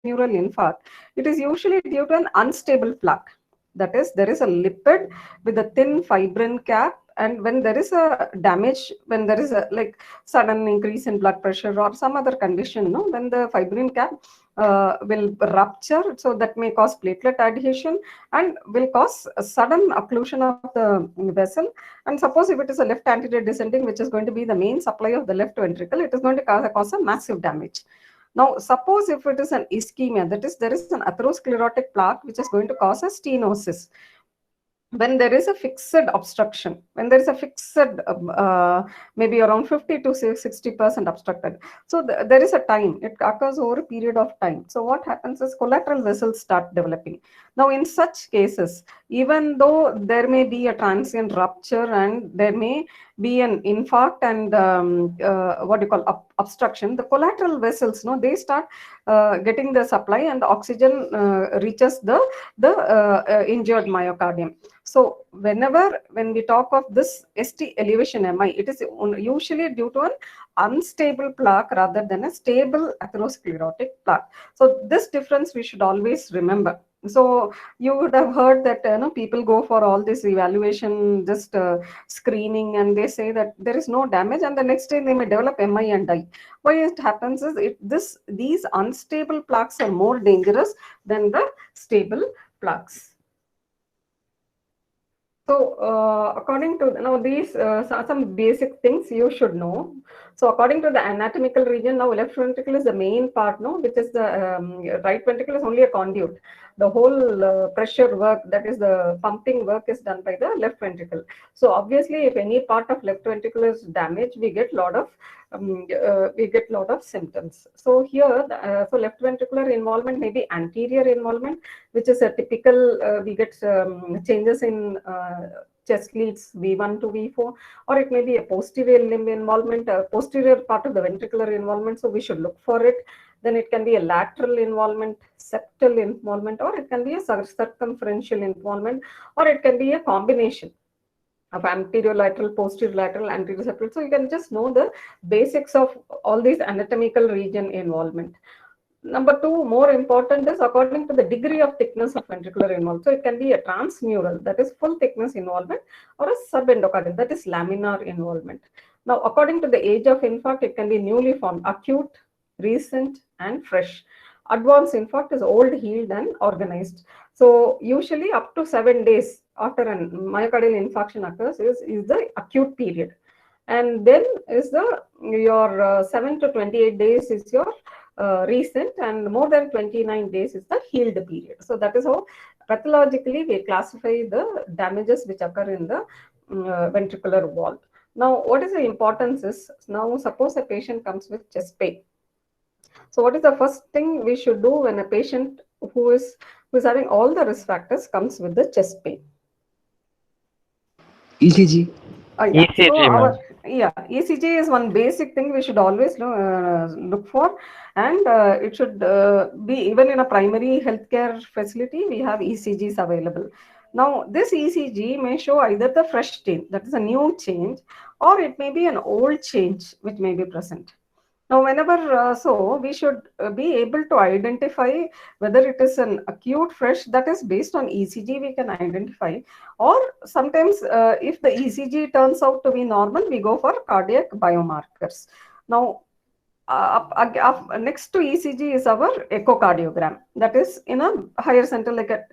intraneural infarct, it is usually due to an unstable plaque. That is, there is a lipid with a thin fibrin cap, and when there is a damage, when there is a like sudden increase in blood pressure or some other condition, no, then the fibrin cap will rupture, so that may cause platelet adhesion and will cause a sudden occlusion of the vessel. And suppose if it is a left anterior descending, which is going to be the main supply of the left ventricle, it is going to cause a massive damage. Now, suppose if it is an ischemia, that is, there is an atherosclerotic plaque which is going to cause a stenosis. When there is a fixed obstruction, when there is a fixed, maybe around 50 to 60% obstructed, so there is a time, it occurs over a period of time. So what happens is collateral vessels start developing. Now, in such cases, even though there may be a transient rupture and there may be an infarct and what you call obstruction, the collateral vessels, no, they start getting the supply, and the oxygen reaches the injured myocardium. So when we talk of this ST elevation MI, it is usually due to an unstable plaque rather than a stable atherosclerotic plaque. So this difference we should always remember. So you would have heard that people go for all this evaluation, just screening, and they say that there is no damage, and the next day they may develop MI and die. Why it happens is these unstable plaques are more dangerous than the stable plaques. So, according to now these some basic things you should know. So, according to the anatomical region, now left ventricle is the main part, no, which is the right ventricle is only a conduit. The whole pressure work, that is the pumping work, is done by the left ventricle. So, obviously, if any part of left ventricle is damaged, we get lot of symptoms. So here, so left ventricular involvement may be anterior involvement, which is a typical, we get changes in chest leads V1 to V4, or it may be a posterior limb involvement, posterior part of the ventricular involvement, so we should look for it. Then it can be a lateral involvement, septal involvement, or it can be a circumferential involvement, or it can be a combination of anterior lateral, posterior lateral, anterior septal. So you can just know the basics of all these anatomical region involvement. Number two, more important, is according to the degree of thickness of ventricular involvement. So it can be a transmural, that is full thickness involvement, or a subendocardial, that is laminar involvement. Now, according to the age of infarct, it can be newly formed, acute, recent, and fresh. Advanced infarct is old, healed, and organized. So usually up to 7 days after a myocardial infarction occurs is the acute period. And then is your 7 to 28 days is your recent, and more than 29 days is the healed period. So that is how pathologically we classify the damages which occur in the ventricular wall. Now, what is the importance is, now suppose a patient comes with chest pain. So what is the first thing we should do when a patient who is having all the risk factors comes with the chest pain? ECG. Yeah. So ECG, ma'am. ECG is one basic thing we should always look for, and it should be, even in a primary healthcare facility, we have ECGs available. Now, this ECG may show either the fresh change, that is a new change, or it may be an old change which may be present. Now, whenever, so we should be able to identify whether it is an acute fresh, that is based on ECG, we can identify, or sometimes if the ECG turns out to be normal, we go for cardiac biomarkers. Now, next to ECG is our echocardiogram. That is in a higher center, like a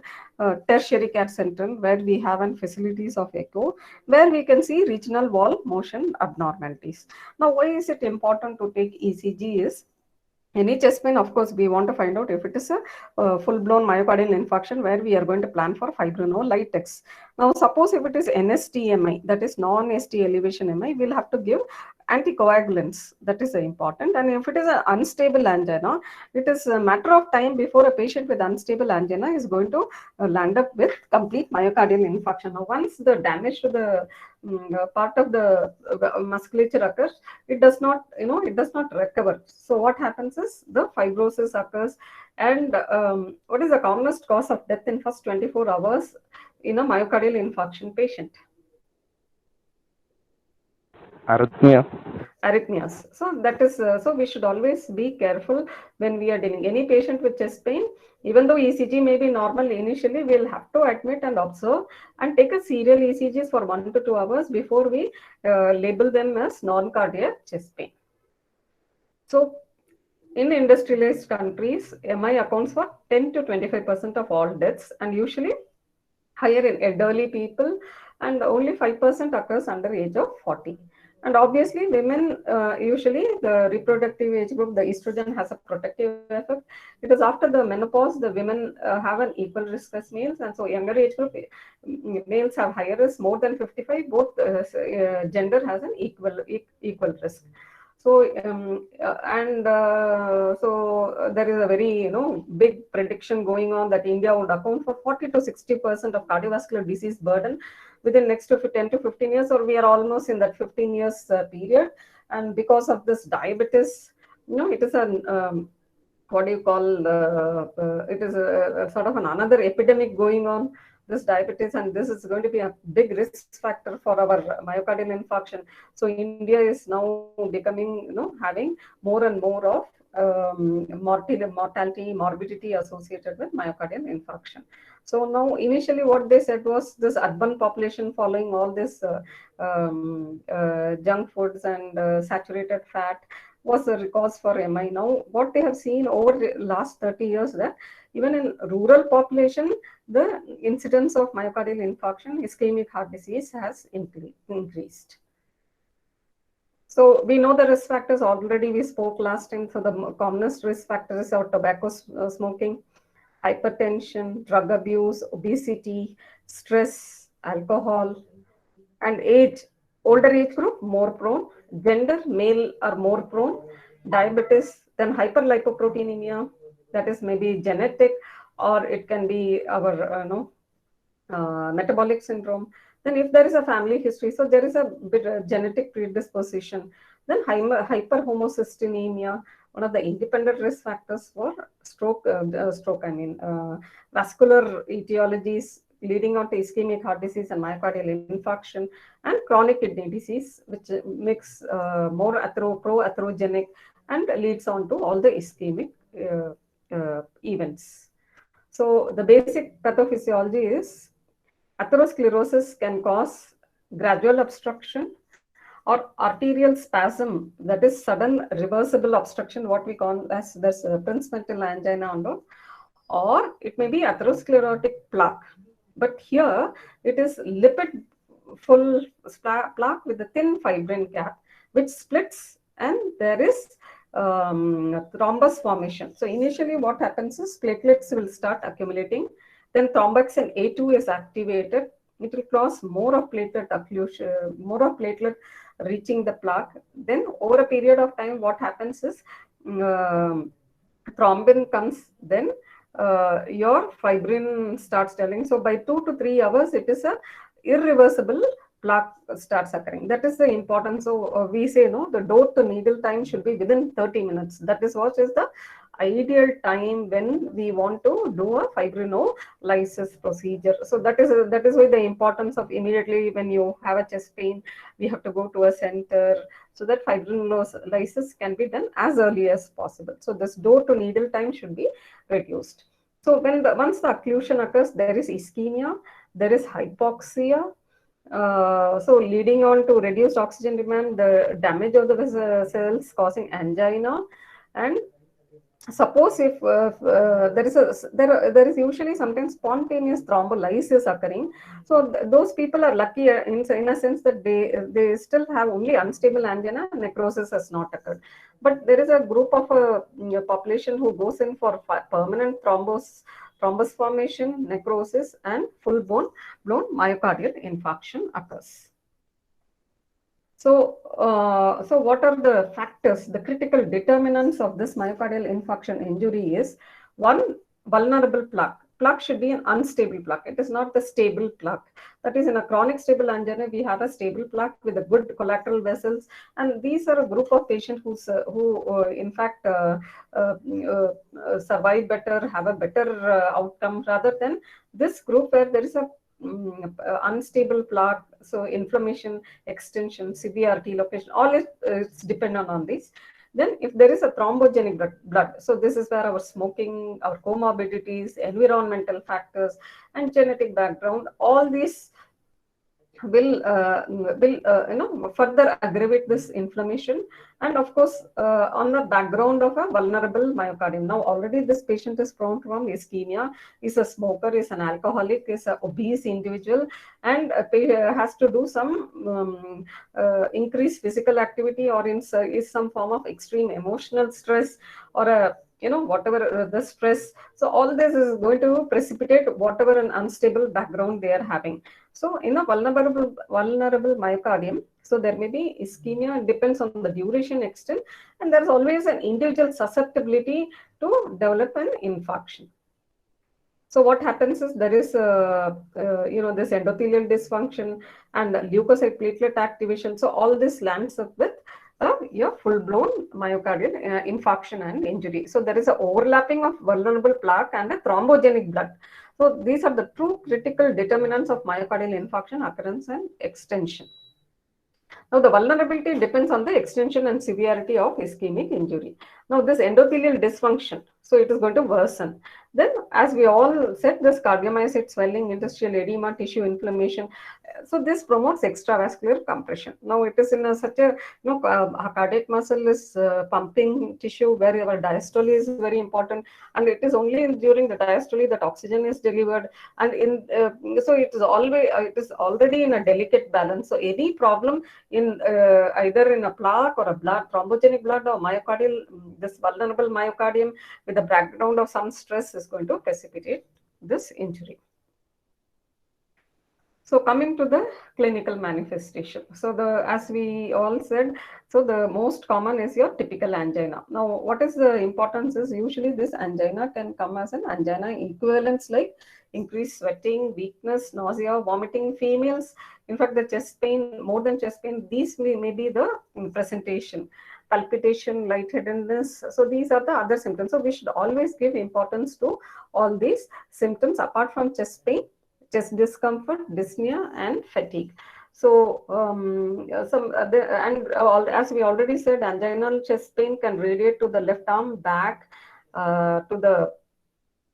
tertiary care center, where we have an facilities of echo, where we can see regional wall motion abnormalities. Now, why is it important to take ECG is, any chest pain, of course, we want to find out if it is a full-blown myocardial infarction, where we are going to plan for fibrinolytics. Now, suppose if it is NST-MI, that is non-ST elevation MI, we'll have to give anticoagulants. That is important. And if it is an unstable angina, it is a matter of time before a patient with unstable angina is going to land up with complete myocardial infarction. Now, once the damage to the part of the musculature occurs, it does not, it does not recover. So what happens is the fibrosis occurs. And what is the commonest cause of death in first 24 hours in a myocardial infarction patient? Arrhythmia. Arrhythmias. So that is so we should always be careful when we are dealing any patient with chest pain. Even though ECG may be normal initially, we'll have to admit and observe and take a serial ECGs for 1 to 2 hours before we label them as non-cardiac chest pain. So in industrialized countries, MI accounts for 10 to 25% of all deaths, and usually higher in elderly people, and only 5% occurs under age of 40. And obviously, women usually the reproductive age group, the estrogen has a protective effect. It is after the menopause, the women have an equal risk as males, and so younger age group, males have higher risk more than 55. Both gender has an equal risk. So there is a very big prediction going on that India would account for 40 to 60% of cardiovascular disease burden within next to 10 to 15 years, or we are almost in that 15 years period. And because of this diabetes, it is an what do you call it is a sort of another epidemic going on, this diabetes, and this is going to be a big risk factor for our myocardial infarction. So India is now becoming having more and more of mortality, morbidity associated with myocardial infarction. So now initially what they said was this urban population following all this junk foods and saturated fat was the cause for MI. Now, what they have seen over the last 30 years that even in rural population, the incidence of myocardial infarction, ischemic heart disease has increased. So we know the risk factors already. We spoke last time. So the commonest risk factors are tobacco smoking, hypertension, drug abuse, obesity, stress, alcohol, and age. Older age group more prone, gender male are more prone, diabetes, then hyperlipoproteinemia, that is maybe genetic, or it can be our metabolic syndrome. Then if there is a family history, so there is a bit genetic predisposition. Then hyperhomocystinemia, one of the independent risk factors for vascular etiologies leading on to ischemic heart disease and myocardial infarction, and chronic kidney disease, which makes more pro-atherogenic and leads on to all the ischemic events. So the basic pathophysiology is atherosclerosis can cause gradual obstruction or arterial spasm, that is sudden reversible obstruction, what we call as this Prince mental angina or it may be atherosclerotic plaque. But here it is lipid full plaque with a thin fibrin cap which splits, and there is thrombus formation. So initially what happens is platelets will start accumulating, then thromboxane A2 is activated, it will cause more of platelet occlusion, more of platelet reaching the plaque. Then over a period of time what happens is thrombin comes, then your fibrin starts telling. So by 2 to 3 hours, it is a irreversible plaque starts occurring. That is the importance. So we say the door to needle time should be within 30 minutes. That is what is the ideal time when we want to do a fibrinolysis procedure. So that is why the importance of immediately when you have a chest pain, we have to go to a center so that fibrinolysis can be done as early as possible. So this door to needle time should be reduced. So once the occlusion occurs, there is ischemia, there is hypoxia. So leading on to reduced oxygen demand, the damage of the vessels causing angina, and suppose if there is usually sometimes spontaneous thrombolysis occurring. So those people are lucky in a sense that they still have only unstable angina, necrosis has not occurred. But there is a group of a population who goes in for permanent thrombus formation, necrosis, and blown myocardial infarction occurs. So, so what are the factors, the critical determinants of this myocardial infarction injury is one, vulnerable plaque. Plaque should be an unstable plaque. It is not the stable plaque. That is, in a chronic stable angina, we have a stable plaque with a good collateral vessels, and these are a group of patients who in fact survive better, have a better outcome, rather than this group where there is a unstable plaque, so inflammation, extension, severity, location, all it's dependent on this. Then if there is a thrombogenic blood, so this is where our smoking, our comorbidities, environmental factors, and genetic background, all these will further aggravate this inflammation, and of course on the background of a vulnerable myocardium. Now already this patient is prone from ischemia, is a smoker, is an alcoholic, is an obese individual, and has to do some increased physical activity, or is some form of extreme emotional stress, or a whatever the stress. So all this is going to precipitate whatever an unstable background they are having. So in a vulnerable myocardium, so there may be ischemia, depends on the duration, extent, and there's always an individual susceptibility to develop an infarction. So what happens is there is this endothelial dysfunction and leukocyte platelet activation. So all this lands up with your full-blown myocardial infarction and injury. So there is an overlapping of vulnerable plaque and a thrombogenic blood. So these are the two critical determinants of myocardial infarction occurrence and extension. Now, the vulnerability depends on the extension and severity of ischemic injury. Now, this endothelial dysfunction, so it is going to worsen. Then, as we all said, this cardiomyocyte swelling, interstitial edema, tissue inflammation. So, this promotes extravascular compression. Now, it is in such a, cardiac muscle is pumping tissue where our diastole is very important, and it is only during the diastole that oxygen is delivered. And so it is already in a delicate balance. So, any problem in either in a plaque or a thrombogenic blood or myocardial, this vulnerable myocardium with a background of some stress is going to precipitate this injury. So coming to the clinical manifestation. So as we all said, so the most common is your typical angina. Now, what is the importance is usually this angina can come as an angina equivalents like increased sweating, weakness, nausea, vomiting. Females, in fact, the chest pain, more than chest pain, these may be the presentation. Palpitation, lightheadedness. So these are the other symptoms. So we should always give importance to all these symptoms apart from chest pain, chest discomfort, dyspnea, and fatigue. So, as we already said, anginal chest pain can radiate to the left arm, back, to the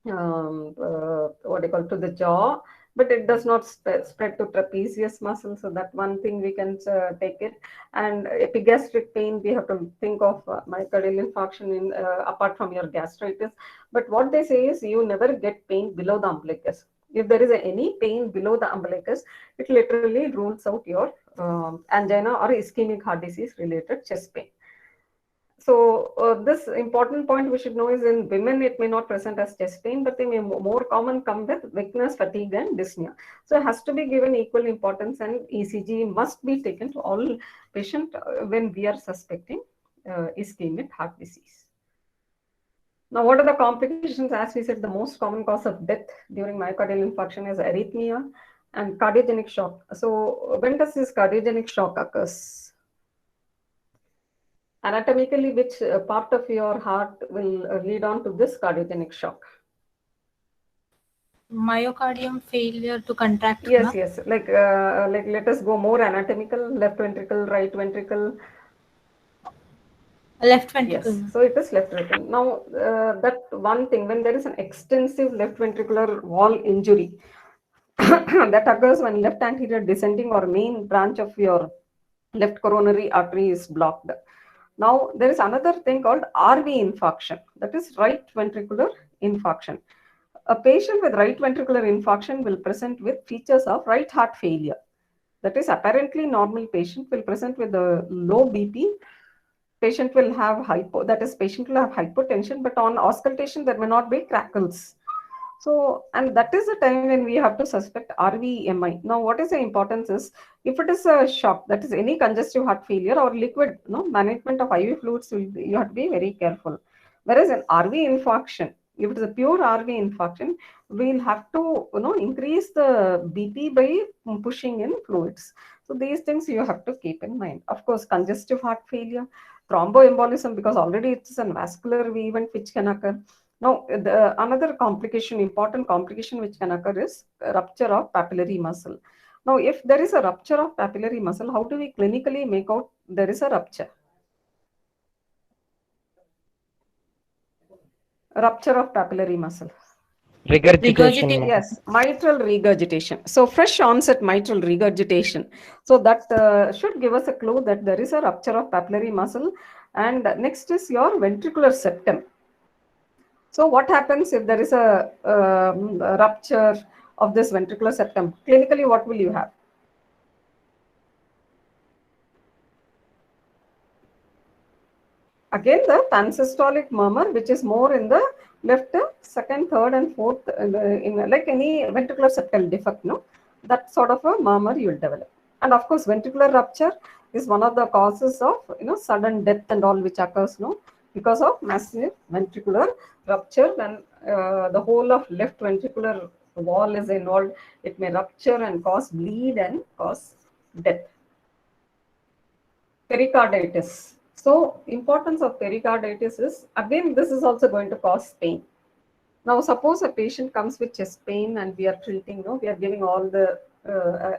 to the jaw, but it does not spread to trapezius muscle. So that one thing we can take it. And epigastric pain, we have to think of myocardial infarction in apart from your gastritis. But what they say is you never get pain below the umbilicus. If there is any pain below the umbilicus, it literally rules out your angina or ischemic heart disease related chest pain. So this important point we should know is in women, it may not present as chest pain, but they may more common come with weakness, fatigue, and dyspnea. So it has to be given equal importance, and ECG must be taken to all patients when we are suspecting ischemic heart disease. Now, what are the complications? As we said, the most common cause of death during myocardial infarction is arrhythmia and cardiogenic shock. So when does this cardiogenic shock occurs? Anatomically, which part of your heart will lead on to this cardiogenic shock? Myocardium failure to contract. Yes, yes. Like let us go more anatomical. Left ventricle, right ventricle. Left ventricle. Yes, so it is left ventricle. Now, that one thing, when there is an extensive left ventricular wall injury that occurs when left anterior descending or main branch of your left coronary artery is blocked. Now, there is another thing called RV infarction, that is right ventricular infarction. A patient with right ventricular infarction will present with features of right heart failure. That is, apparently normal patient will present with a low BP. Patient will have patient will have hypotension, but on auscultation there may not be crackles. So, and that is the time when we have to suspect RVMI. Now, what is the importance is, if it is a shock, that is any congestive heart failure or liquid, management of IV fluids, you have to be very careful. Whereas an RV infarction, if it is a pure RV infarction, we'll have to, increase the BP by pushing in fluids. So these things you have to keep in mind. Of course, congestive heart failure, thromboembolism, because already it's a vascular event which can occur. Now, another complication, important complication which can occur is rupture of papillary muscle. Now, if there is a rupture of papillary muscle, how do we clinically make out there is a rupture? Rupture of papillary muscle. Regurgitation. Yes, mitral regurgitation. So fresh onset mitral regurgitation. So that should give us a clue that there is a rupture of papillary muscle. And next is your ventricular septum. So what happens if there is a rupture of this ventricular septum? Clinically, what will you have? Again, the pansystolic murmur, which is more in the left, second, third, and fourth, in like any ventricular septal defect, no, that sort of a murmur you will develop. And of course, ventricular rupture is one of the causes of sudden death and all which occurs, no, because of massive ventricular rupture. When the whole of left ventricular wall is involved, it may rupture and cause bleed and cause death. Pericarditis. So importance of pericarditis is, again, this is also going to cause pain. Now suppose a patient comes with chest pain and we are treating, we are giving all the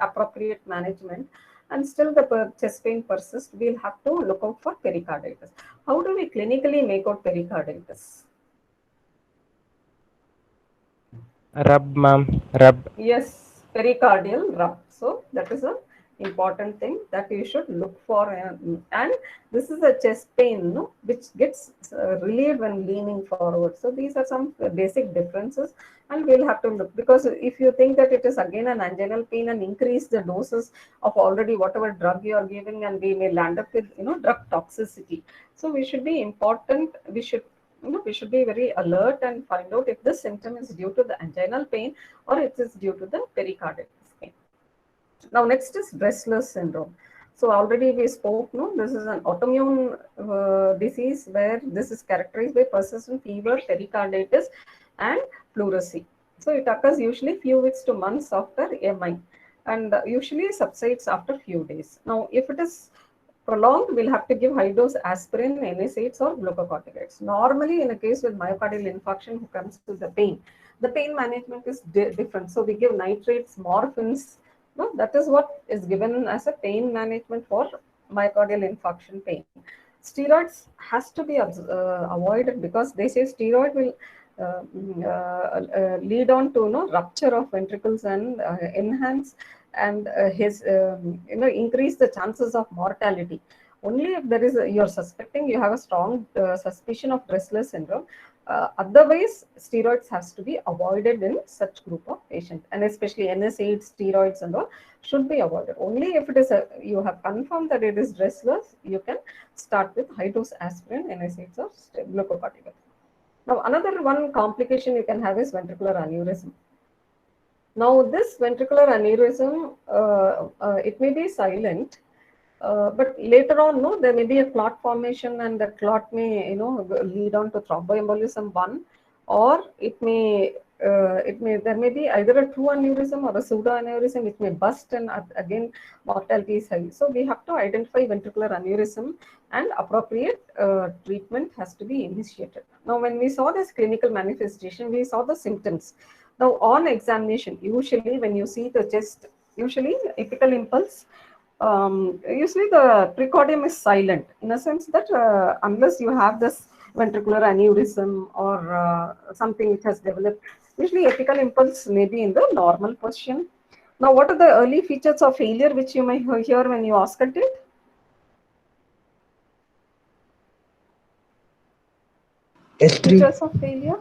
appropriate management, and still the chest pain persists, we'll have to look out for pericarditis. How do we clinically make out pericarditis? Rub, ma'am. Rub. Yes, pericardial rub. So that is a important thing that you should look for, and this is a chest pain, no, which gets relieved when leaning forward. So these are some basic differences, and we'll have to look, because if you think that it is again an anginal pain and increase the doses of already whatever drug you are giving, and we may land up with drug toxicity. So we should be important. We should be very alert and find out if the symptom is due to the anginal pain or it is due to the pericarditis pain. Now, next is Dressler's syndrome. So already we spoke, no, this is an autoimmune disease where this is characterized by persistent fever, pericarditis, and pleurisy. So it occurs usually few weeks to months after MI, and usually subsides after few days. Now, if it is prolonged, we'll have to give high dose aspirin, NSAIDs, or glucocorticoids. Normally, in a case with myocardial infarction who comes to the pain management is different. So we give nitrates, morphines. No, that is what is given as a pain management for myocardial infarction pain. Steroids has to be avoided because they say steroid will lead on to rupture of ventricles and enhance and increase the chances of mortality. Only if there is you're suspecting, you have a strong suspicion of Dressler syndrome. Otherwise, steroids has to be avoided in such group of patients, and especially NSAIDs, steroids, and all should be avoided. Only if it is you have confirmed that it is Dressler's, you can start with high dose aspirin, NSAIDs, or glucocorticoids. Now, another one complication you can have is ventricular aneurysm. Now, this ventricular aneurysm, it may be silent, but later on, no, there may be a clot formation, and the clot may, lead on to thromboembolism 1, or there may be either a true aneurysm or a pseudo aneurysm, which may burst, and again mortality is high. So we have to identify ventricular aneurysm, and appropriate treatment has to be initiated. Now, when we saw this clinical manifestation, we saw the symptoms. Now, on examination, usually when you see the chest, usually apical impulse, usually the precordium is silent, in a sense that unless you have this ventricular aneurysm or something which has developed, usually apical impulse may be in the normal position. Now, what are the early features of failure which you may hear when you auscultate? S3. Features of failure?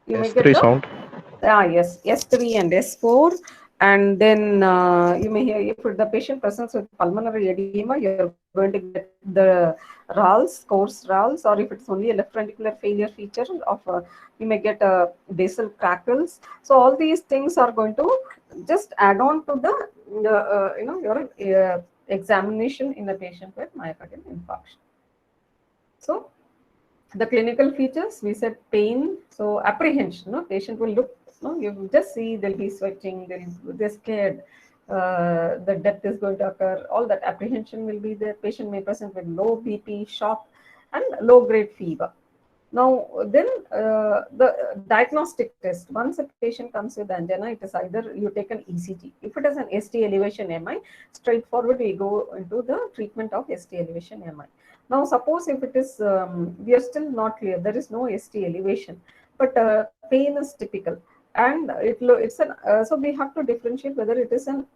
You may get S3 the sound. yes, S3 and S4, and then you may hear, if the patient presents with pulmonary edema, you're going to get the RALS, coarse RALS, or if it's only a left ventricular failure feature of you may get basal crackles. So all these things are going to just add on to your examination in a patient with myocardial infarction. So the clinical features, we said pain, so apprehension, patient will look, you just see they'll be sweating, they're scared, the death is going to occur, all that apprehension will be there. Patient may present with low BP, shock, and low-grade fever. Now, then the diagnostic test, once a patient comes with angina, it is either you take an ECG. If it is an ST elevation MI, straightforward we go into the treatment of ST elevation MI. Now, suppose if it is, we are still not clear, there is no ST elevation, but pain is typical. And so we have to differentiate whether it is an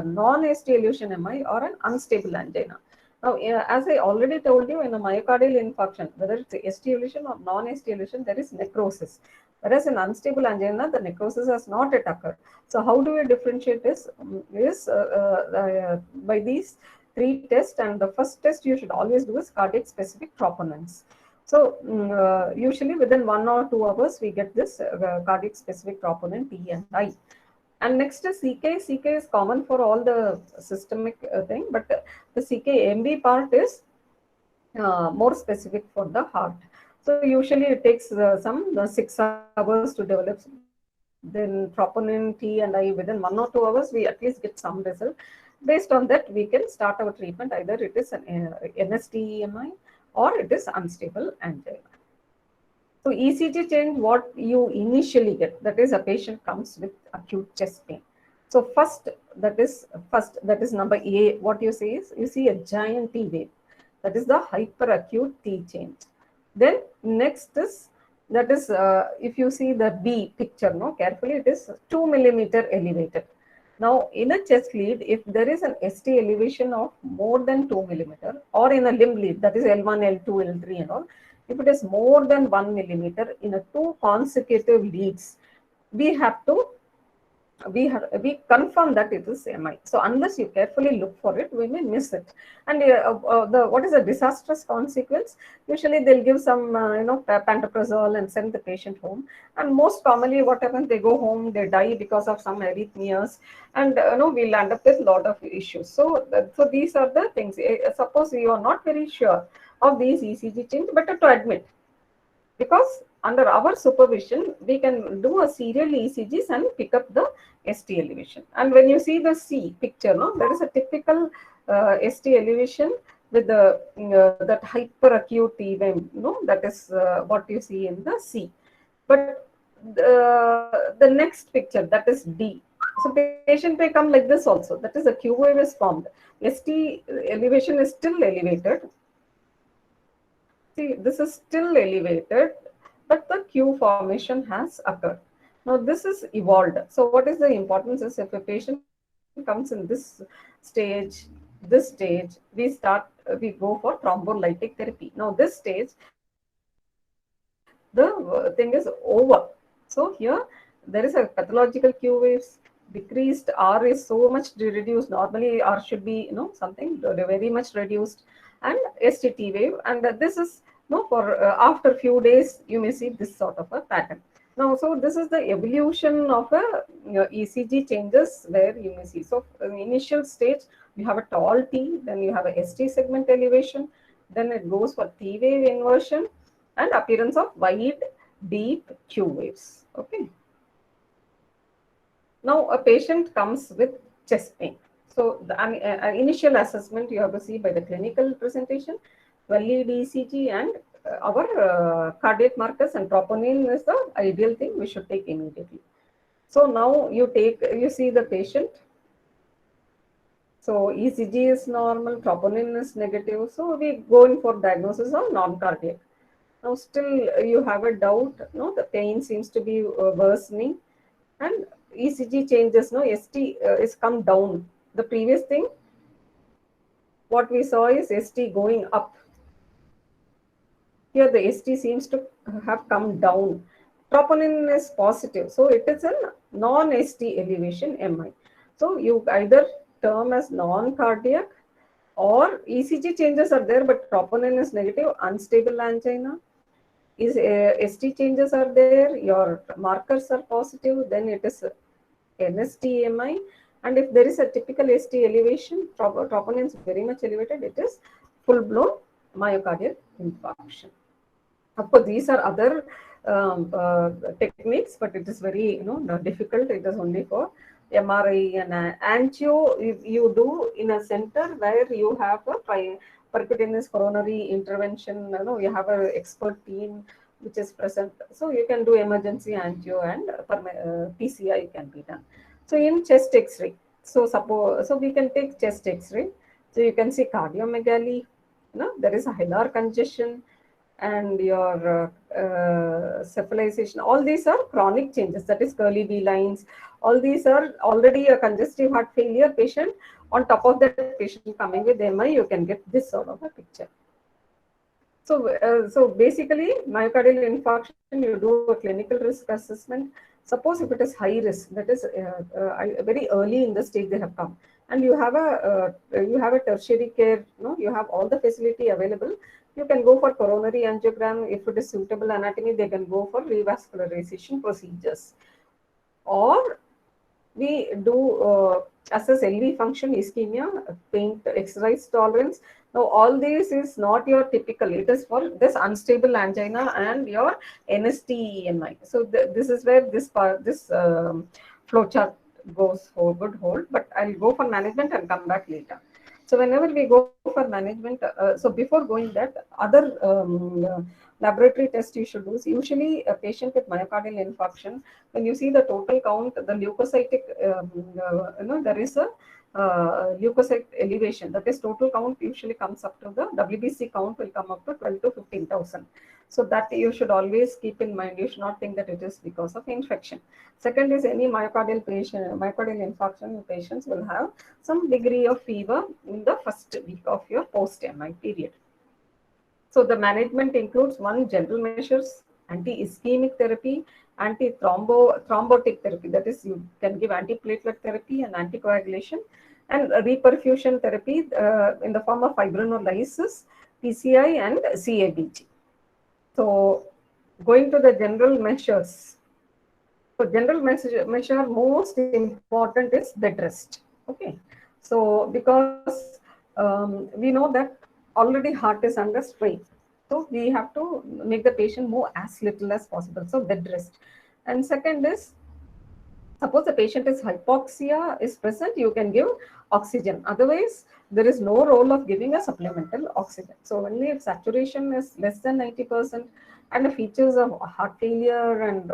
non-ST elevation MI or an unstable angina. Now, as I already told you, in a myocardial infarction, whether it's a ST elevation or non-ST elevation, there is necrosis. Whereas in unstable angina, the necrosis has not yet occurred. So, how do we differentiate this? By these three tests, and the first test you should always do is cardiac specific troponins. So, usually within 1 or 2 hours, we get this cardiac specific troponin T and I. And next is CK. CK is common for all the systemic thing, but the CK-MB part is more specific for the heart. So usually it takes some 6 hours to develop. Then troponin T and I, within 1 or 2 hours, we at least get some result. Based on that, we can start our treatment. Either it is an NST-EMI or it is unstable angina. So ECG change, what you initially get, that is a patient comes with acute chest pain. So that is number A. What you see is, you see a giant T wave. That is the hyperacute T change. Then next is, that is, if you see the B picture, no, carefully, it is 2 millimeter elevated. Now, in a chest lead, if there is an ST elevation of more than 2 millimeter, or in a limb lead, that is L1, L2, L3 and all, if it is more than 1 millimeter in a 2 consecutive leads, we confirm that it is MI. So unless you carefully look for it, we may miss it. And what is a disastrous consequence? Usually they'll give some pantoprazole and send the patient home. And most commonly, what happens? They go home, they die because of some arrhythmias, and we'll end up with a lot of issues. So these are the things. Suppose you are not very sure of these ECG change, better to admit, because under our supervision, we can do a serial ECGs and pick up the ST elevation. And when you see the C picture, no, there is a typical ST elevation with the that hyperacute T wave, that is what you see in the C. But the next picture, that is D. So patient may come like this also. That is, a Q wave is formed. ST elevation is still elevated. See, this is still elevated, but the Q formation has occurred. Now this is evolved. So what is the importance is, if a patient comes in this stage, we go for thrombolytic therapy. Now this stage, the thing is over. So here there is a pathological Q waves, decreased R is so much reduced. Normally R should be something very much reduced, and ST wave, and this is for after few days you may see this sort of a pattern. Now, so this is the evolution of a ECG changes where you may see. So in the initial stage, you have a tall T, then you have a ST segment elevation, then it goes for T wave inversion and appearance of wide, deep Q waves. Okay. Now a patient comes with chest pain. So the initial assessment you have to see by the clinical presentation, 12-lead ECG and our cardiac markers, and troponin is the ideal thing we should take immediately. So now you see the patient. So ECG is normal, troponin is negative. So we go in for diagnosis of non-cardiac. Now still you have a doubt, the pain seems to be worsening, and ECG changes, ST is come down. The previous thing, what we saw is ST going up. Here the ST seems to have come down. Troponin is positive. So it is a non-ST elevation MI. So you either term as non-cardiac, or ECG changes are there, but troponin is negative, unstable angina. Is ST changes are there, your markers are positive, then it is NST-MI. And if there is a typical ST elevation, troponin is very much elevated, it is full-blown myocardial infarction. Of course, these are other techniques, but it is very difficult. It is only for MRI and angio. You do in a center where you have a percutaneous coronary intervention, you have an expert team which is present. So you can do emergency angio and PCI can be done. So in chest X-ray, so suppose we can take chest X-ray. So you can see cardiomegaly, there is a hilar congestion, and your cephalization. All these are chronic changes, that is curly V lines. All these are already a congestive heart failure patient. On top of that patient coming with MI, you can get this sort of a picture. So basically, myocardial infarction, you do a clinical risk assessment. Suppose if it is high risk, that is very early in the stage they have come, and you have a tertiary care, you have all the facility available. You can go for coronary angiogram. If it is suitable anatomy, they can go for revascularization procedures, or we do assess LV function, ischemia, pain, exercise tolerance. Now, all this is not your typical. It is for this unstable angina and your NST-EMI. So this is where this flowchart goes forward. But I'll go for management and come back later. So whenever we go for management, so before going that, other laboratory test you should do is usually a patient with myocardial infarction. When you see the total count, the leukocytic, there is a leukocyte elevation. That is, total count usually comes up to the WBC count will come up to 12 to 15,000. So that you should always keep in mind. You should not think that it is because of infection. Second is, any myocardial infarction patients will have some degree of fever in the first week of your post-MI period. So the management includes one, general measures, anti-ischemic therapy, thrombotic therapy. That is, you can give antiplatelet therapy and anticoagulation, and reperfusion therapy in the form of fibrinolysis, PCI, and CABG. So going to the general measures. So general measure most important is bed rest. Okay. So because we know that already heart is under strain. So we have to make the patient move as little as possible. So bed rest. And second is, suppose the patient is hypoxia is present, you can give oxygen. Otherwise, there is no role of giving a supplemental oxygen. So only if saturation is less than 90% and the features of heart failure and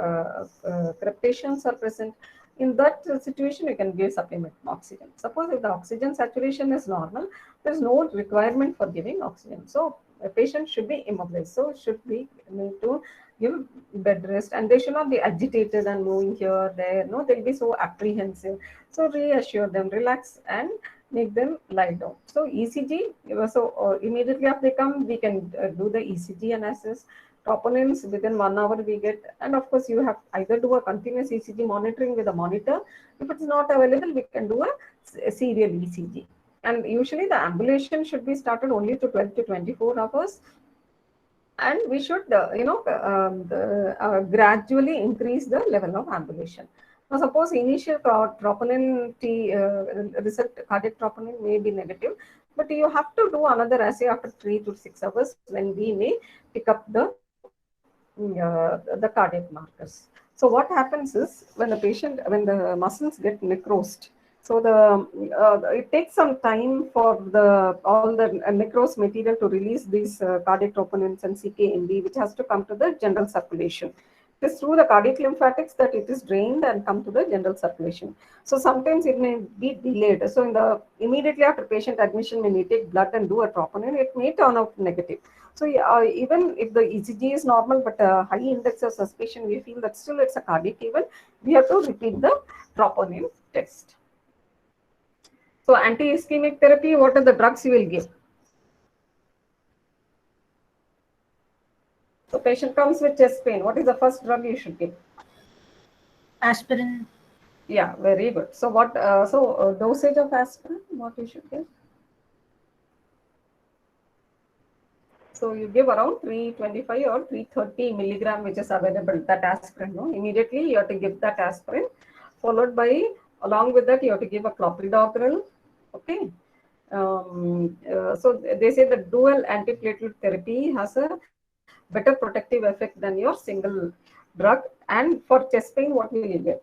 crepitations are present, in that situation, you can give supplemental oxygen. Suppose if the oxygen saturation is normal, there is no requirement for giving oxygen. So a patient should be immobilized. So should we need to give bed rest, and they should not be agitated and moving here, there. No, they'll be so apprehensive. So reassure them, relax, and make them lie down. So ECG, so immediately after they come, we can do the ECG analysis. Troponins within 1 hour we get, and of course you have either do a continuous ECG monitoring with a monitor. If it's not available, we can do a serial ECG. And usually the ambulation should be started only to 12 to 24 hours. And we should, gradually increase the level of ambulation. Now, suppose initial troponin result, cardiac troponin may be negative, but you have to do another assay after 3 to 6 hours when we may pick up the cardiac markers. So what happens is, when the muscles get necrosed, so it takes some time for all the necrosed material to release these cardiac troponins and CKMB, which has to come to the general circulation. It is through the cardiac lymphatics that it is drained and come to the general circulation. So sometimes it may be delayed. So immediately after patient admission, when we take blood and do a troponin, it may turn out negative. So even if the ECG is normal, but a high index of suspicion, we feel that still it's a cardiac event, we have to repeat the troponin test. So anti-ischemic therapy, what are the drugs you will give? So patient comes with chest pain. What is the first drug you should give? Aspirin. Yeah, very good. So dosage of aspirin, what you should give? So you give around 325 or 330 milligram, which is available, that aspirin. No? Immediately you have to give that aspirin, followed by, along with that, you have to give a clopidogrel. Okay. So they say that dual antiplatelet therapy has a better protective effect than your single drug. And for chest pain, what will you get?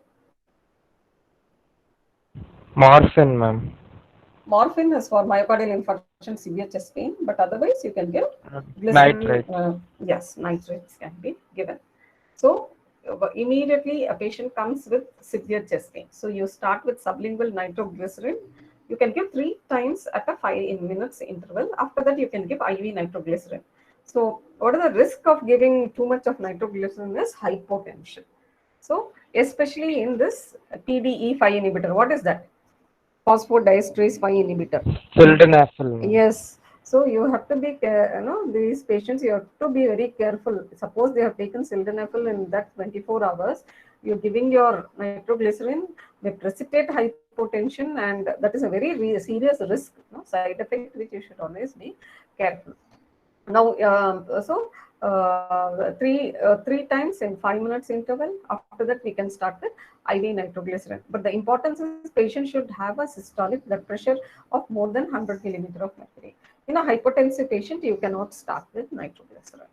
Morphine, ma'am. Morphine is for myocardial infarction, severe chest pain, but otherwise you can give glycerin. Nitrate. Yes, nitrates can be given. So immediately a patient comes with severe chest pain. So you start with sublingual nitroglycerin. You can give 3 times at a 5 minutes interval. After that, you can give IV nitroglycerin. So what is the risk of giving too much of nitroglycerin is hypotension. So especially in this PDE5 inhibitor, what is that? Phosphodiesterase 5 inhibitor. Sildenafil. Yes. So you have to be, these patients, you have to be very careful. Suppose they have taken sildenafil in that 24 hours, you're giving your nitroglycerin, they precipitate hypotension, and that is a very serious risk, side effect, which you should always be careful. Now, three times in 5 minutes interval. After that, we can start with IV nitroglycerin. But the importance is patient should have a systolic blood pressure of more than 100 millimeter of mercury. In a hypertensive patient, you cannot start with nitroglycerin.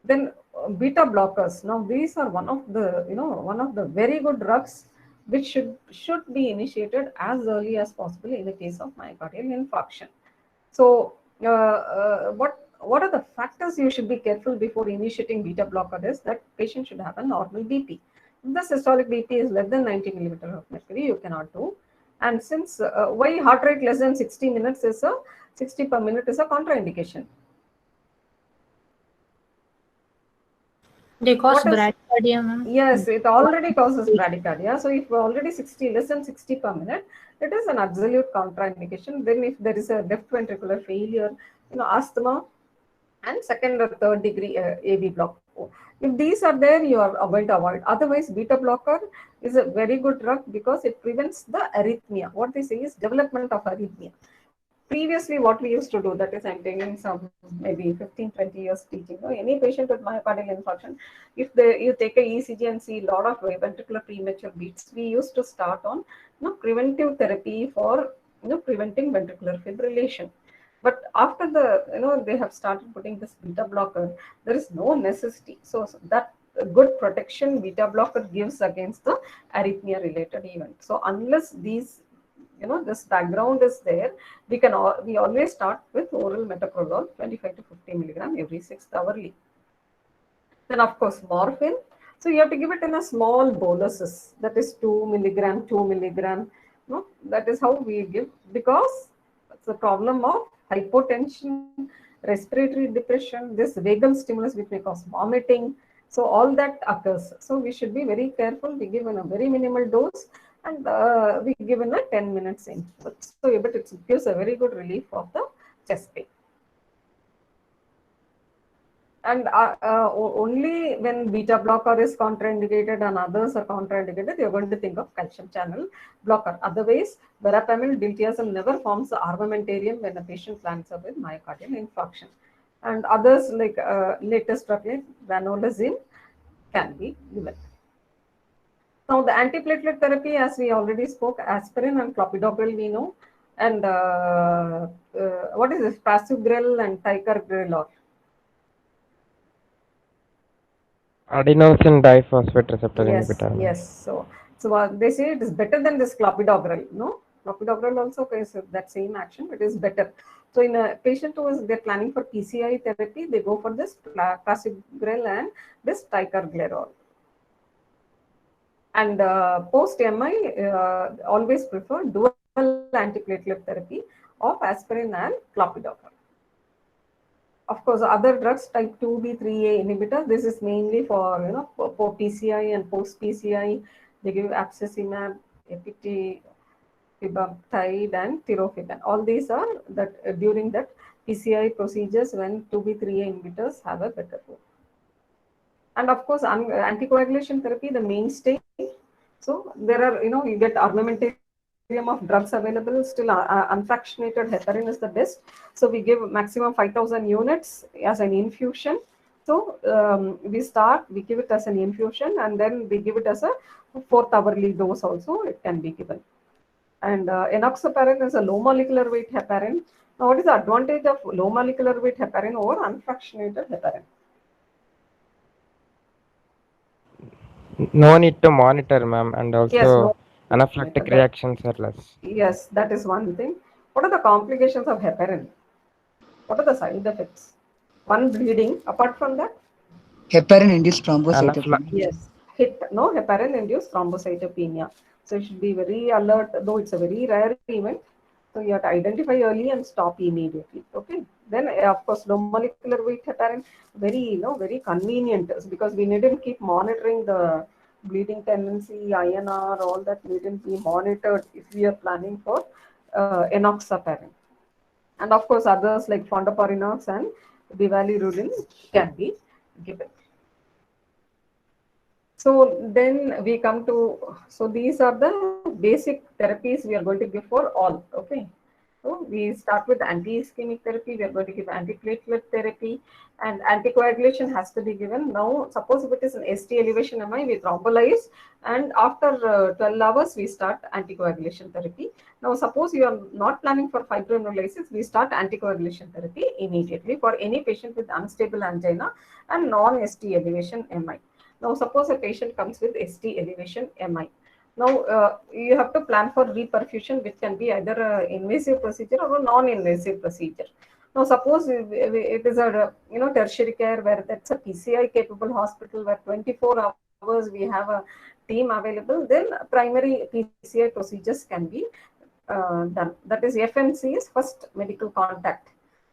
Then beta blockers. Now these are one of the very good drugs which should be initiated as early as possible in the case of myocardial infarction. So what are the factors you should be careful before initiating beta blocker is that patient should have a normal BP. If the systolic BP is less than 90 millimeter of mercury, you cannot do. And since why heart rate less than 60 per minute is a contraindication. They cause What is- bradycardia, ma'am. Yes, it already causes bradycardia. So if already 60, less than 60 per minute, it is an absolute contraindication. Then if there is a left ventricular failure, asthma, and second or third degree AV block. If these are there, you are going to avoid. Otherwise, beta blocker is a very good drug because it prevents the arrhythmia. What they say is development of arrhythmia. Previously, what we used to do, that is, I'm taking some maybe 15, 20 years teaching. Any patient with myocardial infarction, if you take a ECG and see a lot of ventricular premature beats, we used to start on preventive therapy for preventing ventricular fibrillation. But after they have started putting this beta blocker, there is no necessity. So that good protection beta blocker gives against the arrhythmia related event. So unless these this background is there, we always start with oral metoprolol 25 to 50 milligram every 6th hourly. Then of course morphine. So you have to give it in a small boluses, that is 2 milligram, 2 milligram. That is how we give, because it's a problem of hypotension, respiratory depression, this vagal stimulus which may cause vomiting. So all that occurs. So we should be very careful. We give in a very minimal dose, and we give in a 10 minutes interval. So but it gives a very good relief of the chest pain. And only when beta blocker is contraindicated and others are contraindicated, you're going to think of calcium channel blocker. Otherwise, verapamil, diltiazem never forms the armamentarium when a patient plans up with myocardial infarction. And others like latest drug like ranolazine can be given. Now the antiplatelet therapy, as we already spoke, aspirin and clopidogrel we know. And what is this? Prasugrel and ticagrelor. Adenosine diphosphate receptor inhibitor. Yes. So they say it is better than this clopidogrel. No, clopidogrel also has that same action. It is better. So in a patient who is they're planning for PCI therapy, they go for this prasugrel and this ticagrelor. And post MI, always prefer dual antiplatelet therapy of aspirin and clopidogrel. Of course, other drugs type 2B3A inhibitors. This is mainly for for PCI and post PCI. They give abscessimab, epitibaptide, and tirofiban. All these are that during that PCI procedures when 2B3A inhibitors have a better role. And of course, anticoagulation therapy, the mainstay. So there are you get armamentarium of drugs available. Still, unfractionated heparin is the best. So we give maximum 5,000 units as an infusion. So we give it as an infusion, and then we give it as a 4th hourly dose also. It can be given. And enoxaparin is a low molecular weight heparin. Now, what is the advantage of low molecular weight heparin over unfractionated heparin? No need to monitor, ma'am, and also Yes, Anaphylactic reactions are less. Yes, that is one thing. What are the complications of heparin? What are the side effects? One, bleeding. Apart from that, Heparin-induced thrombocytopenia. yes, heparin-induced thrombocytopenia. So you should be very alert, though it's a very rare event. So you have to identify early and stop immediately. Okay. Then of course, low molecular weight heparin, very convenient because we needn't keep monitoring the bleeding tendency, INR, all that needn't be monitored if we are planning for enoxaparin. And of course, others like fondaparinux and bivalirudin can be given. So then we come to, so these are the basic therapies we are going to give for all. Okay. So we start with anti-ischemic therapy. We are going to give antiplatelet therapy, and anticoagulation has to be given. Now, suppose if it is an ST elevation MI, we thrombolize, and after 12 hours, we start anticoagulation therapy. Now, suppose you are not planning for fibrinolysis, we start anticoagulation therapy immediately for any patient with unstable angina and non-ST elevation MI. Now, suppose a patient comes with ST elevation MI. Now, you have to plan for reperfusion, which can be either an invasive procedure or a non-invasive procedure. Now, suppose it is a tertiary care where that's a PCI capable hospital where 24 hours we have a team available, then primary PCI procedures can be done. That is, FMC is first medical contact.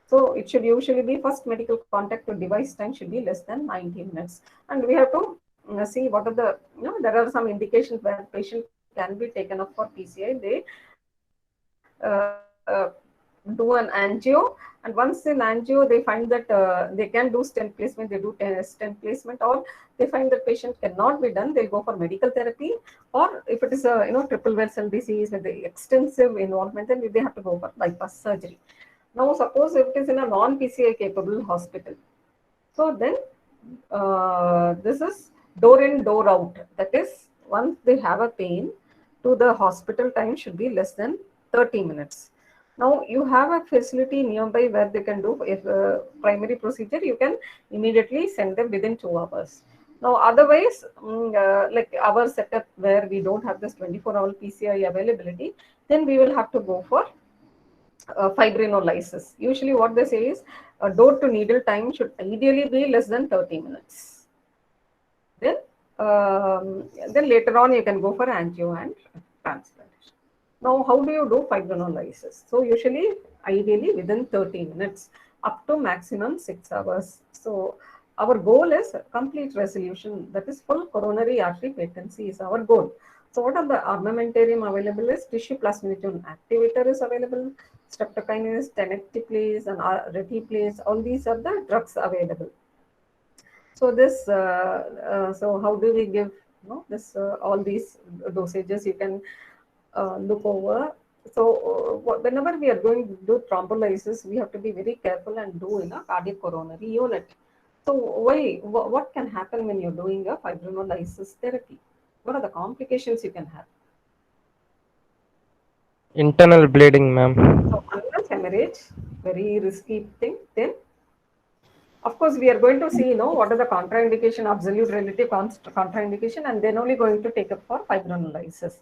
So it should usually be first medical contact to device time should be less than 90 minutes. And we have to see what are the, there are some indications where patient can be taken up for PCI. They do an angio, and once in angio, they find that they can do stent placement, they do stent placement, or they find that patient cannot be done, they'll go for medical therapy, or if it is a triple vessel disease with the extensive involvement, then they have to go for bypass surgery. Now, suppose if it is in a non-PCI capable hospital, so then this is door in, door out. That is, once they have a pain, to the hospital time should be less than 30 minutes. Now, you have a facility nearby where they can do if primary procedure, you can immediately send them within 2 hours. Now, otherwise, like our setup where we don't have this 24-hour PCI availability, then we will have to go for fibrinolysis. Usually what they say is door to needle time should ideally be less than 30 minutes. Then later on you can go for angio and transplantation. Now, how do you do fibrinolysis? So usually, ideally within 30 minutes up to maximum 6 hours. So our goal is complete resolution. That is, full coronary artery patency is our goal. So what are the armamentarium available is tissue plasminogen activator is available, streptokinase, tenecteplase and retiplase, all these are the drugs available. So this, so how do we give this all these dosages? You can look over. So whenever we are going to do thrombolysis, we have to be very careful and do in a cardiac coronary unit. So what can happen when you're doing a fibrinolysis therapy? What are the complications you can have? Internal bleeding, ma'am. So unless hemorrhage, very risky thing. Then, of course, we are going to see, what are the contraindication, absolute relative contraindication, and then only going to take up for fibrinolysis.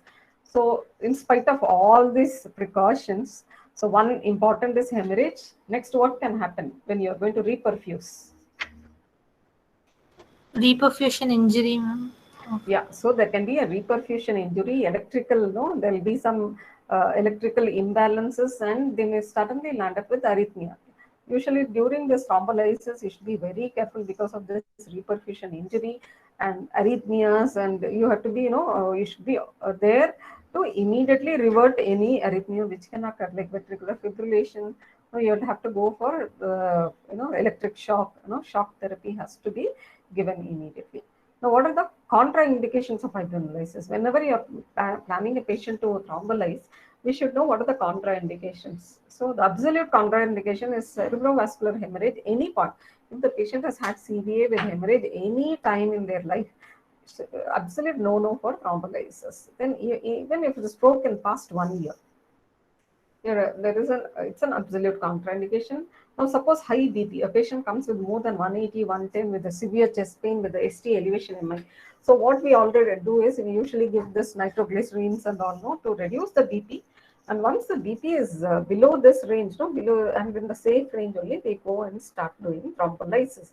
So in spite of all these precautions, so one important is hemorrhage. Next, what can happen when you are going to reperfuse? Reperfusion injury, ma'am. Yeah, so there can be a reperfusion injury, electrical, there will be some electrical imbalances, and they may suddenly land up with arrhythmia. Usually during this thrombolysis, you should be very careful because of this reperfusion injury and arrhythmias, and you have to be, you should be there to immediately revert any arrhythmia which can occur, like ventricular fibrillation. You have to go for, electric shock. Shock therapy has to be given immediately. Now, what are the contraindications of fibrinolysis? Whenever you are planning a patient to thrombolyze, we should know what are the contraindications. So the absolute contraindication is cerebrovascular hemorrhage, any part. If the patient has had CVA with hemorrhage any time in their life, absolute no for thrombolysis. Then even if the stroke can past 1 year. There is it's an absolute contraindication. Now, suppose high BP, a patient comes with more than 180, 110 with a severe chest pain with the ST elevation MI. So what we already do is we usually give this nitroglycerines and all, no, to reduce the BP. And once the BP is below this range, no, below and in the safe range only, they go and start doing thrombolysis.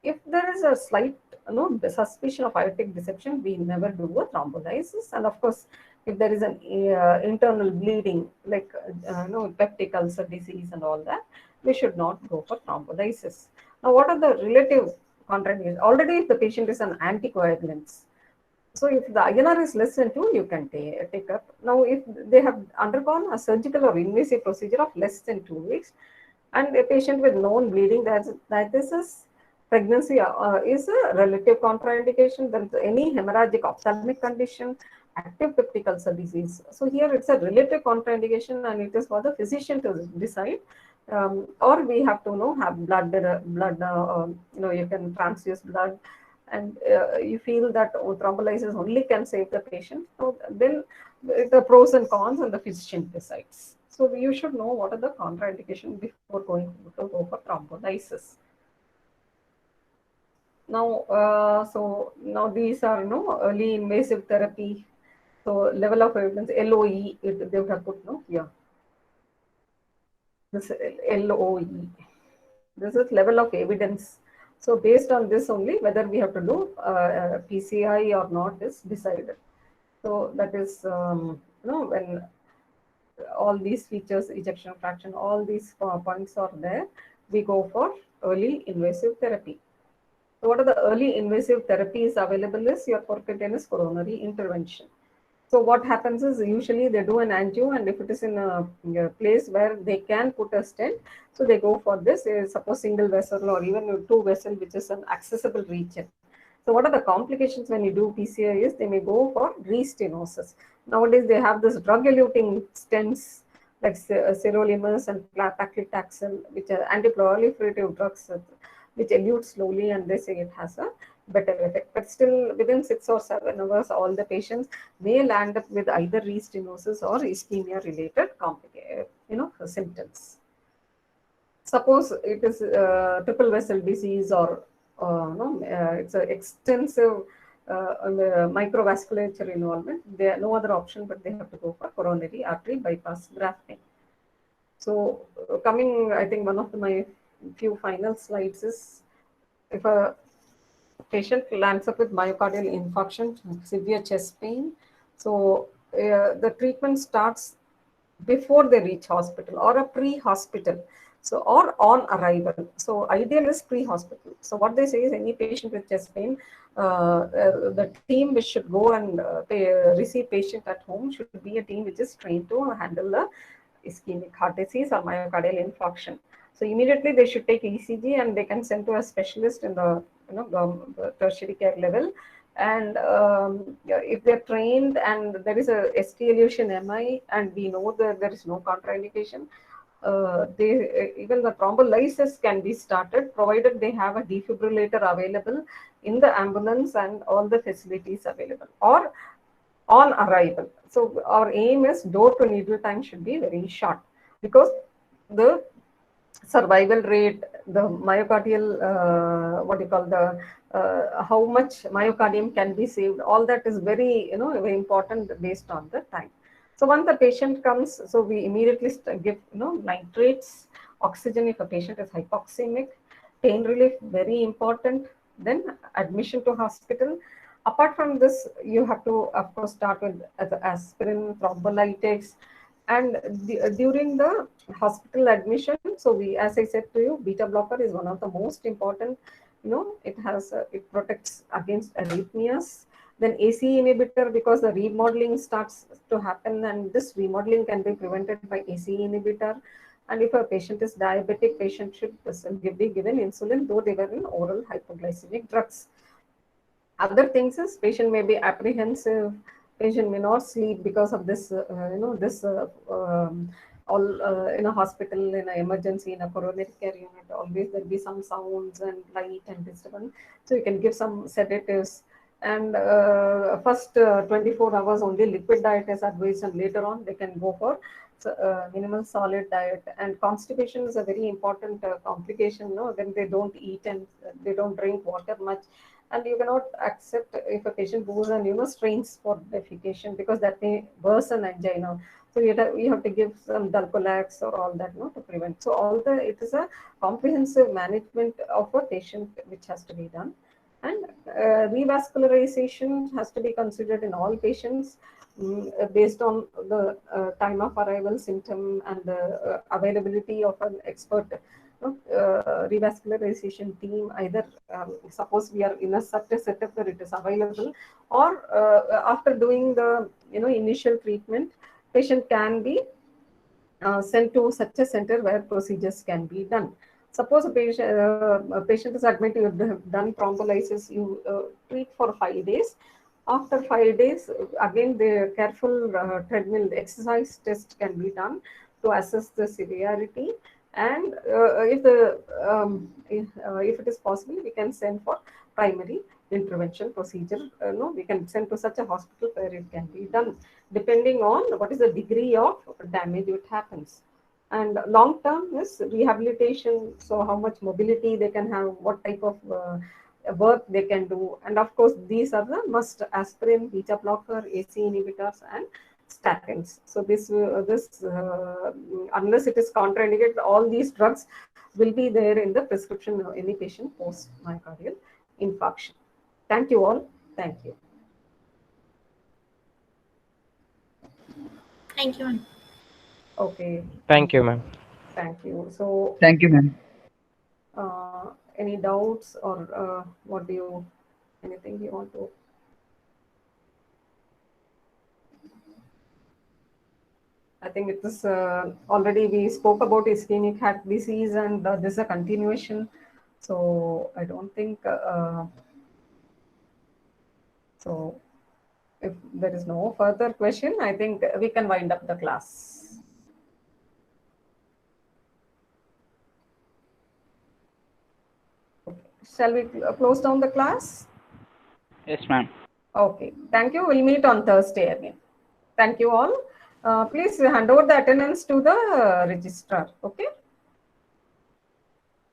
If there is a slight, the suspicion of aortic dissection, we never do a thrombolysis. And of course, if there is an internal bleeding, like peptic ulcer disease and all that, we should not go for thrombolysis. Now, what are the relative contraindications? Already, if the patient is an anticoagulant, so if the INR is less than 2, you can take up. Now, if they have undergone a surgical or invasive procedure of less than 2 weeks, and a patient with known bleeding, that this is pregnancy is a relative contraindication. Then any hemorrhagic ophthalmic condition, active peptic ulcer disease. So here it's a relative contraindication, and it is for the physician to decide. Or we have to have blood, you can transfuse blood, and you feel that thrombolysis only can save the patient. So then the pros and cons, and the physician decides. So you should know what are the contraindications before going to go for thrombolysis. Now, so now these are early invasive therapy. So level of evidence, LOE, they would have put here. This LOE. This is level of evidence. So based on this only, whether we have to do PCI or not is decided. So that is when all these features, ejection fraction, all these points are there, we go for early invasive therapy. So what are the early invasive therapies available is your percutaneous coronary intervention. So what happens is usually they do an angio, and if it is in a place where they can put a stent, so they go for this, suppose single vessel or even 2 vessel, which is an accessible region. So what are the complications when you do PCI is they may go for restenosis. Nowadays they have this drug-eluting stents like sirolimus and paclitaxel, which are anti-proliferative drugs which elute slowly, and they say it has a better effect. But still, within 6 or 7 hours, all the patients may land up with either restenosis or ischemia-related symptoms. Suppose it is triple vessel disease, or it's an extensive microvasculature involvement. There are no other option, but they have to go for coronary artery bypass grafting. So coming, I think one of my few final slides is, if a patient lands up with myocardial infarction, severe chest pain, so the treatment starts before they reach hospital or a pre-hospital. So, or on arrival. So, ideal is pre-hospital. So, what they say is any patient with chest pain, the team which should go and receive patient at home should be a team which is trained to handle the ischemic heart disease or myocardial infarction. So, immediately they should take ECG, and they can send to a specialist in the tertiary care level. And if they're trained and there is a ST elevation MI, and we know that there is no contraindication, even the thrombolysis can be started, provided they have a defibrillator available in the ambulance and all the facilities available, or on arrival. So our aim is door to needle time should be very short, because the survival rate, the myocardial, how much myocardium can be saved, all that is very, very important based on the time. So once the patient comes, so we immediately give, nitrates, oxygen if a patient is hypoxemic, pain relief, very important, then admission to hospital. Apart from this, you have to, of course, start with aspirin, thrombolytics, and during the hospital admission, so we, as I said to you, beta blocker is one of the most important. It has it protects against arrhythmias. Then ACE inhibitor, because the remodeling starts to happen, and this remodeling can be prevented by ACE inhibitor. And if a patient is diabetic, patient should be given insulin, though they were in oral hypoglycemic drugs. Other things is patient may be apprehensive, patient may not sleep because of this, in a hospital, in an emergency, in a coronary care unit, always there'll be some sounds and light and disturbance. So you can give some sedatives, and first 24 hours only liquid diet is advised, and later on they can go for minimal solid diet, and constipation is a very important complication. No, when they don't eat and they don't drink water much, and you cannot accept if a patient goes and strains for defecation, because that may worsen angina. So you have to give some Dulcolax or all that, no, to prevent. So it is a comprehensive management of a patient which has to be done, and revascularization has to be considered in all patients. Based on the time of arrival, symptom, and the availability of an expert revascularization team. Either suppose we are in such a setup where it is available, or after doing the initial treatment, patient can be sent to such a center where procedures can be done. Suppose a patient is admitted, you have done thrombolysis, you treat for 5 days. After 5 days, again the careful treadmill exercise test can be done to assess the severity, and if it is possible, we can send for primary intervention procedure. No, we can send to such a hospital where it can be done, depending on what is the degree of damage which happens. And long term is rehabilitation. So how much mobility they can have, what type of work they can do, and of course these are the must: aspirin, beta blocker, AC inhibitors, and statins. So this unless it is contraindicated, all these drugs will be there in the prescription of any patient post myocardial infarction. Thank you all. Thank you. Thank you, ma'am. Okay. Thank you, ma'am. Thank you. So Thank you, ma'am. any doubts, or what do you, anything you want to? I think it is already we spoke about ischemic heart disease, and this is a continuation. So I don't think so. If there is no further question, I think we can wind up the class. Okay. Shall we close down the class? Yes, ma'am. Okay. Thank you. We'll meet on Thursday again. Thank you all. Please hand over the attendance to the registrar. Okay.